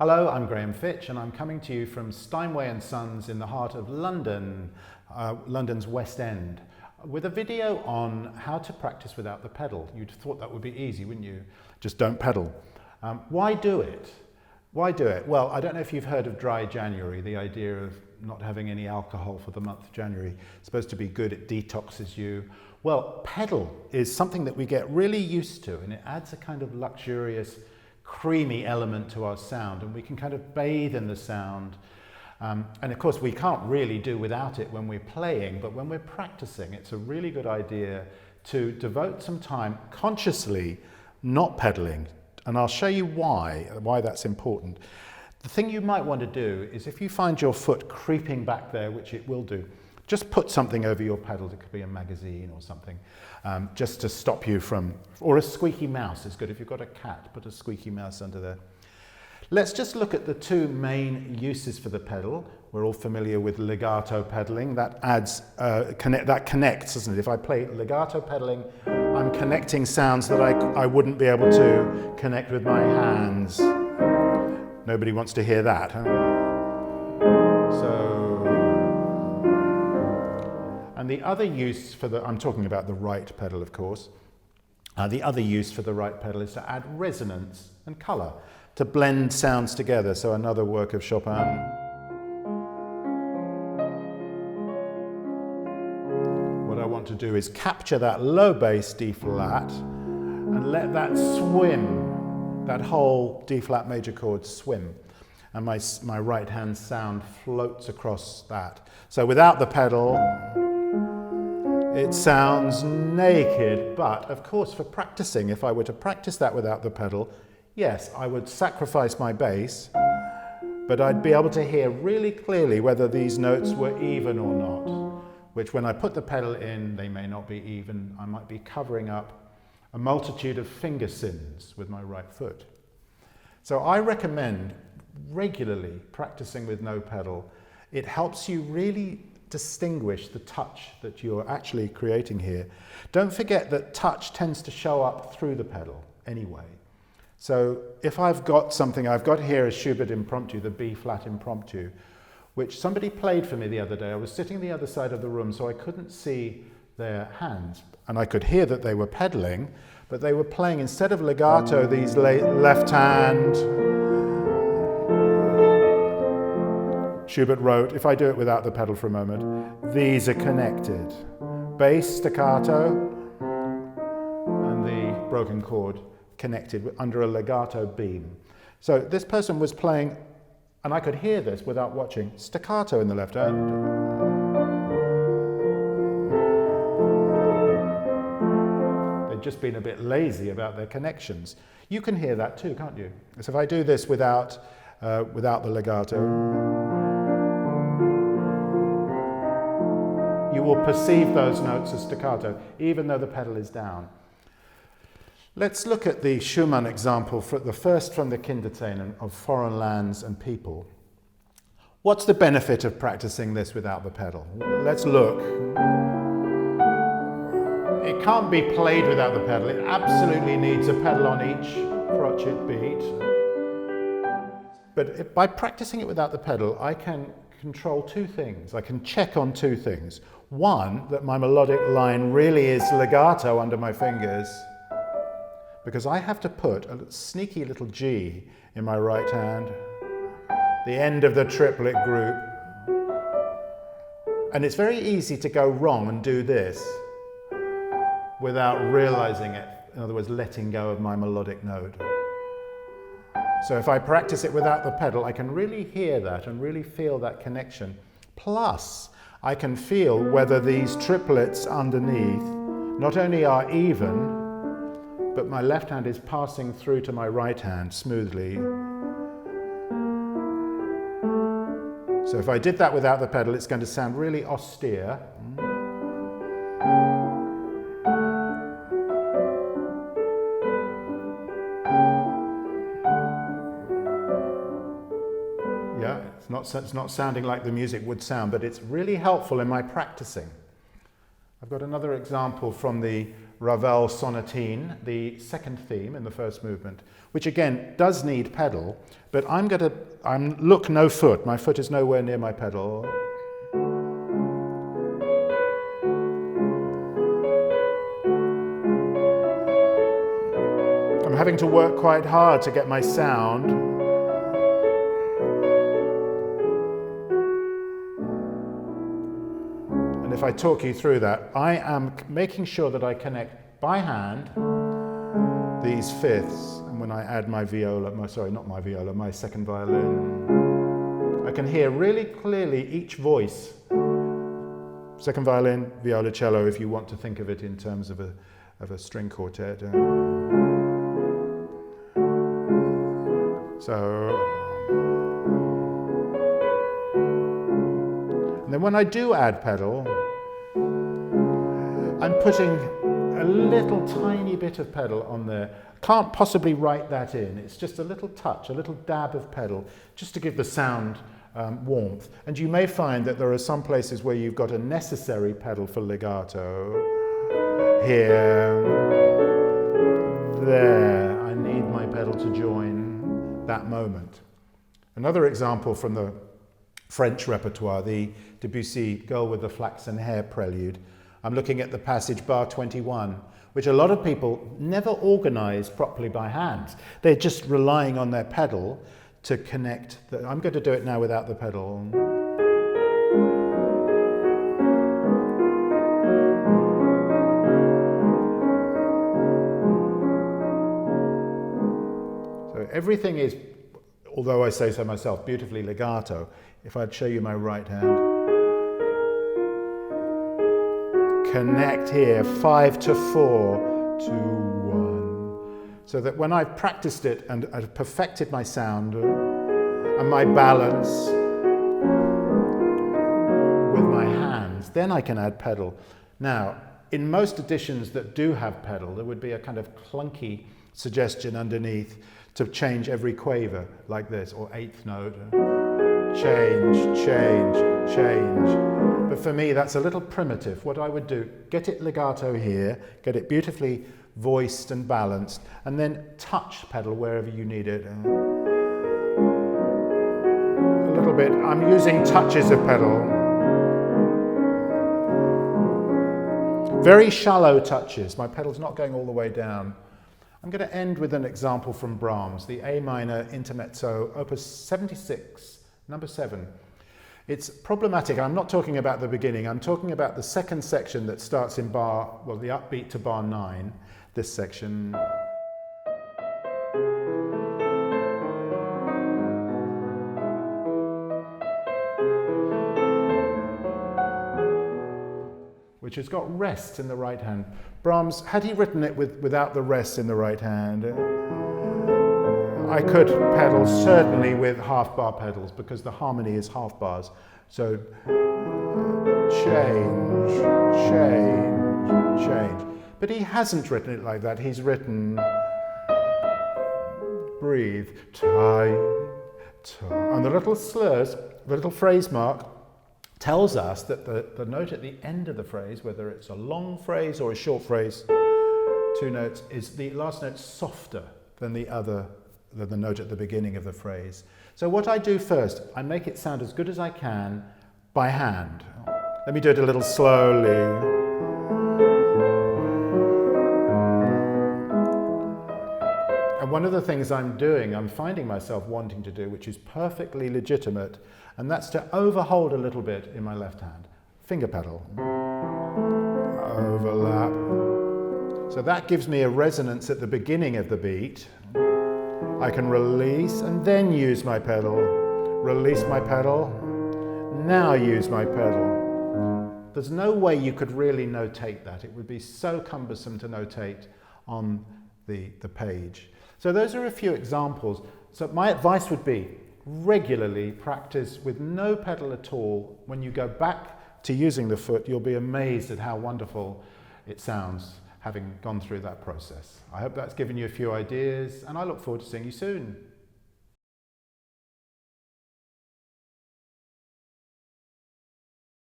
Hello, I'm Graham Fitch and I'm coming to you from Steinway & Sons in the heart of London, London's West End, with a video on how to practice without the pedal. You'd have thought that would be easy, wouldn't you? Just don't pedal. Why do it? Why do it? Well, I don't know if you've heard of dry January, the idea of not having any alcohol for the month of January. It's supposed to be good, it detoxes you. Well, pedal is something that we get really used to, and it adds a kind of luxurious, creamy element to our sound, and we can kind of bathe in the sound. And of course, we can't really do without it when we're playing, but when we're practicing, it's a really good idea to devote some time consciously not pedaling. And I'll show you why that's important. The thing you might want to do is, if you find your foot creeping back there, which it will do, just put something over your pedals. It could be a magazine or something, just to stop you from, or a squeaky mouse is good. If you've got a cat, put a squeaky mouse under there. Let's just look at the two main uses for the pedal. We're all familiar with legato pedaling. That adds, that connects, doesn't it? If I play legato pedaling, I'm connecting sounds that I wouldn't be able to connect with my hands. Nobody wants to hear that, huh? And the other use for I'm talking about the right pedal, of course. The other use for the right pedal is to add resonance and colour, to blend sounds together. So another work of Chopin. What I want to do is capture that low bass D flat and let that swim, that whole D flat major chord swim. And my right hand sound floats across that. So without the pedal, it sounds naked, but of course for practicing, if I were to practice that without the pedal, yes, I would sacrifice my bass, but I'd be able to hear really clearly whether these notes were even or not, which when I put the pedal in, they may not be even. I might be covering up a multitude of finger sins with my right foot. So I recommend regularly practicing with no pedal. It helps you really distinguish the touch that you're actually creating here. Don't forget that touch tends to show up through the pedal anyway. So if I've got something, I've got here a Schubert impromptu, the B flat impromptu, which somebody played for me the other day. I was sitting the other side of the room, so I couldn't see their hands, and I could hear that they were pedaling, but they were playing, instead of legato, these left hand. Schubert wrote, if I do it without the pedal for a moment, these are connected. Bass, staccato, and the broken chord connected under a legato beam. So this person was playing, and I could hear this without watching, staccato in the left hand. They'd just been a bit lazy about their connections. You can hear that too, can't you? So if I do this without the legato, you will perceive those notes as staccato, even though the pedal is down. Let's look at the Schumann example, the first from the Kinderszenen of Foreign Lands and People. What's the benefit of practicing this without the pedal? Let's look. It can't be played without the pedal. It absolutely needs a pedal on each crotchet beat. But by practicing it without the pedal, I can control two things. I can check on two things. One, that my melodic line really is legato under my fingers, because I have to put a sneaky little G in my right hand, the end of the triplet group. And it's very easy to go wrong and do this without realizing it. In other words, letting go of my melodic note. So if I practice it without the pedal, I can really hear that and really feel that connection. Plus, I can feel whether these triplets underneath not only are even, but my left hand is passing through to my right hand smoothly. So if I did that without the pedal, it's going to sound really austere. Yeah, it's not sounding like the music would sound, but it's really helpful in my practicing. I've got another example from the Ravel Sonatine, the second theme in the first movement, which again does need pedal, but look, no foot. My foot is nowhere near my pedal. I'm having to work quite hard to get my sound. And if I talk you through that, I am making sure that I connect by hand these fifths, and when I add my viola, my second violin, I can hear really clearly each voice. Second violin, viola, cello, if you want to think of it in terms of a string quartet. And then when I do add pedal, I'm putting a little tiny bit of pedal on there. Can't possibly write that in. It's just a little touch, a little dab of pedal, just to give the sound warmth. And you may find that there are some places where you've got a necessary pedal for legato. Here, there, I need my pedal to join that moment. Another example from the French repertoire, the Debussy Girl with the Flaxen Hair prelude. I'm looking at the passage bar 21, which a lot of people never organize properly by hand. They're just relying on their pedal to connect. I'm going to do it now without the pedal. So everything is, although I say so myself, beautifully legato. If I'd show you my right hand. Connect here, 5 to 4 to 1. So that when I've practiced it and I've perfected my sound and my balance with my hands, then I can add pedal. Now, in most editions that do have pedal, there would be a kind of clunky suggestion underneath to change every quaver, like this, or eighth note. Change, change, change. But for me, that's a little primitive. What I would do, get it legato here, get it beautifully voiced and balanced, and then touch pedal wherever you need it. A little bit, I'm using touches of pedal. Very shallow touches. My pedal's not going all the way down. I'm going to end with an example from Brahms, the A minor intermezzo, opus 76, number 7. It's problematic. I'm not talking about the beginning. I'm talking about the second section that starts in bar, well, the upbeat to bar 9, this section. Which has got rest in the right hand. Brahms, had he written it without the rest in the right hand, I could pedal certainly with half bar pedals because the harmony is half bars. So change, change, change. But he hasn't written it like that. He's written breathe, tie, tie. And the little slurs, the little phrase mark, tells us that the note at the end of the phrase, whether it's a long phrase or a short phrase, 2 notes, is the last note softer than the note at the beginning of the phrase. So what I do first, I make it sound as good as I can by hand. Let me do it a little slowly. And one of the things I'm finding myself wanting to do, which is perfectly legitimate, and that's to overhold a little bit in my left hand. Finger pedal. Overlap. So that gives me a resonance at the beginning of the beat. I can release and then use my pedal. Release my pedal. Now use my pedal. There's no way you could really notate that. It would be so cumbersome to notate on the page. So those are a few examples. So my advice would be regularly practice with no pedal at all. When you go back to using the foot, you'll be amazed at how wonderful it sounds having gone through that process. I hope that's given you a few ideas, and I look forward to seeing you soon.